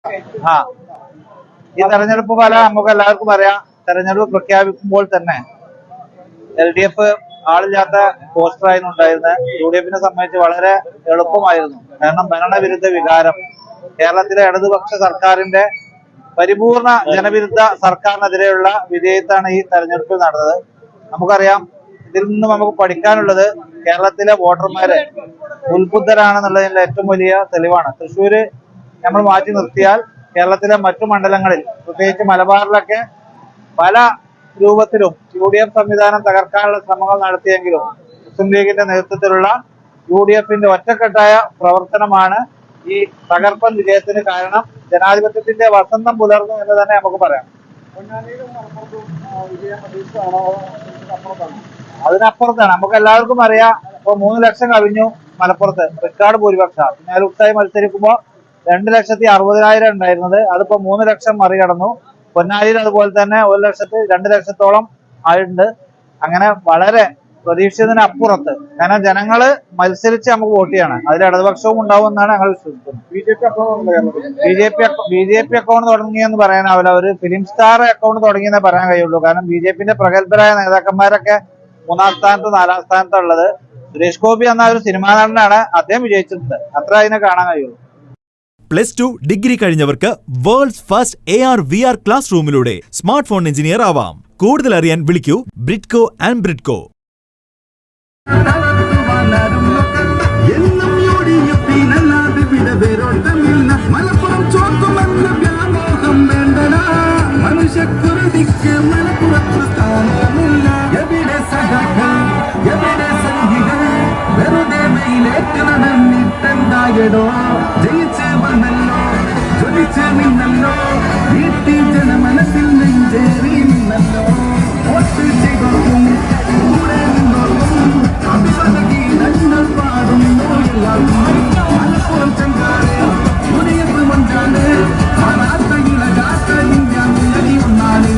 ആ ഈ തെരഞ്ഞെടുപ്പ് ഫലം നമുക്ക് എല്ലാവർക്കും അറിയാം. തെരഞ്ഞെടുപ്പ് പ്രഖ്യാപിക്കുമ്പോൾ തന്നെ LDF ആളില്ലാത്ത പോസ്റ്ററായിരുന്നു ഉണ്ടായിരുന്നത്. UDF സംബന്ധിച്ച് വളരെ എളുപ്പമായിരുന്നു. കാരണം ഭരണവിരുദ്ധ വികാരം, കേരളത്തിലെ ഇടതുപക്ഷ സർക്കാരിന്റെ പരിപൂർണ ജനവിരുദ്ധ സർക്കാരിനെതിരെയുള്ള വിധേയത്താണ് ഈ തെരഞ്ഞെടുപ്പിൽ നടന്നത്. നമുക്കറിയാം, ഇതിൽ നിന്നും നമുക്ക് പഠിക്കാനുള്ളത് കേരളത്തിലെ വോട്ടർമാര് ഉത്ബുദ്ധരാണെന്നുള്ളതിന്റെ ഏറ്റവും വലിയ തെളിവാണ്. തൃശ്ശൂര് നമ്മൾ മാറ്റി നിർത്തിയാൽ കേരളത്തിലെ മറ്റു മണ്ഡലങ്ങളിൽ, പ്രത്യേകിച്ച് മലബാറിലൊക്കെ പല രൂപത്തിലും UDF സംവിധാനം തകർക്കാനുള്ള ശ്രമങ്ങൾ നടത്തിയെങ്കിലും മുസ്ലിം ലീഗിന്റെ നേതൃത്വത്തിലുള്ള UDF ഒറ്റക്കെട്ടായ പ്രവർത്തനമാണ് ഈ തകർപ്പൻ വിജയത്തിന് കാരണം. ജനാധിപത്യത്തിന്റെ വസന്തം പുലർന്നു എന്ന് തന്നെ നമുക്ക് പറയാം. അതിനപ്പുറത്താണ്. നമുക്ക് എല്ലാവർക്കും അറിയാം, ഇപ്പൊ 3 ലക്ഷം കവിഞ്ഞു മലപ്പുറത്ത് റെക്കോർഡ് ഭൂരിപക്ഷം. നേരുത്തായി മത്സരിക്കുമ്പോൾ 2,60,000 ഉണ്ടായിരുന്നത്, അതിപ്പോ 3 ലക്ഷം മറികടന്നു. പൊന്നാനിയിൽ അതുപോലെ തന്നെ 2 ലക്ഷത്തോളം ആയിട്ടുണ്ട്. അങ്ങനെ വളരെ പ്രതീക്ഷിച്ചതിന് അപ്പുറത്ത്. കാരണം ജനങ്ങള് മത്സരിച്ച് നമുക്ക് വോട്ട് ചെയ്യണം. അതിൽ ഇടതുപക്ഷവും ഉണ്ടാവും എന്നാണ് ഞങ്ങൾ വിശ്വസിക്കുന്നത്. BJP അക്കൗണ്ട് തുടങ്ങിയെന്ന് പറയാനാവില്ല, ഒരു ഫിലിം സ്റ്റാർ അക്കൗണ്ട് തുടങ്ങിയെന്നേ പറയാൻ കഴിയുള്ളൂ. കാരണം BJP പ്രഗത്ഭരായ നേതാക്കന്മാരൊക്കെ 3-ാം സ്ഥാനത്ത് 4-ാം സ്ഥാനത്തുള്ളത്. സുരേഷ് ഗോപി എന്ന ഒരു സിനിമാ നടനാണ്, അദ്ദേഹം വിജയിച്ചിട്ടുണ്ട്. അത്ര അതിനെ കാണാൻ കഴിയുള്ളൂ. +2 ഡിഗ്രി കഴിഞ്ഞവർക്ക് വേൾഡ്സ് ഫസ്റ്റ് AR/VR ക്ലാസ് റൂമിലൂടെ സ്മാർട്ട് ഫോൺ എഞ്ചിനീയർ ആവാം. കൂടുതൽ അറിയാൻ വിളിക്കൂ ബ്രിഡ്കോ ആൻഡ് ബ്രിഡ്കോ. ജയിച്ച് വന്നല്ലോ, ജ്വലിച്ച് നിന്നല്ലോ, വീട്ടിൽ ജനമനസ്സിൽ നെഞ്ചേറി നിന്നല്ലോ. വോട്ട് ചെയ്തോർക്കും കൂടെ നിന്നോർക്കും അഭിവദി ഞങ്ങൾ പാടുന്നു എല്ലാവർക്കും. മലപ്പുറം ചെങ്കാറ് UDF മഞ്ചാണ്, മാറാത്ത ഇളകാത്ത ഇന്ത്യ മുന്നണി ഒന്നാണ്.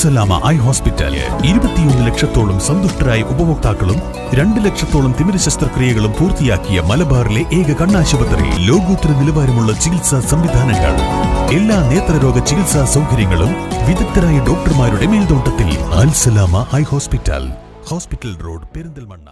സലാമ ഐ ഹോസ്പിറ്റൽ 21 ലക്ഷത്തോളം സന്തുഷ്ടരായ ഉപഭോക്താക്കളും 2 ലക്ഷത്തോളം തിമിര ശസ്ത്രക്രിയകളും പൂർത്തിയാക്കിയ മലബാറിലെ ഏക കണ്ണാശുപത്രി. ലോകോത്തര നിലവാരമുള്ള ചികിത്സാ സംവിധാനങ്ങൾ, എല്ലാ നേത്രരോഗ ചികിത്സാ സൗകര്യങ്ങളും വിദഗ്ധരായ ഡോക്ടർമാരുടെ മേൽനോട്ടത്തിൽ. Al Salama eye hospital, hospital road, Perinthalmanna.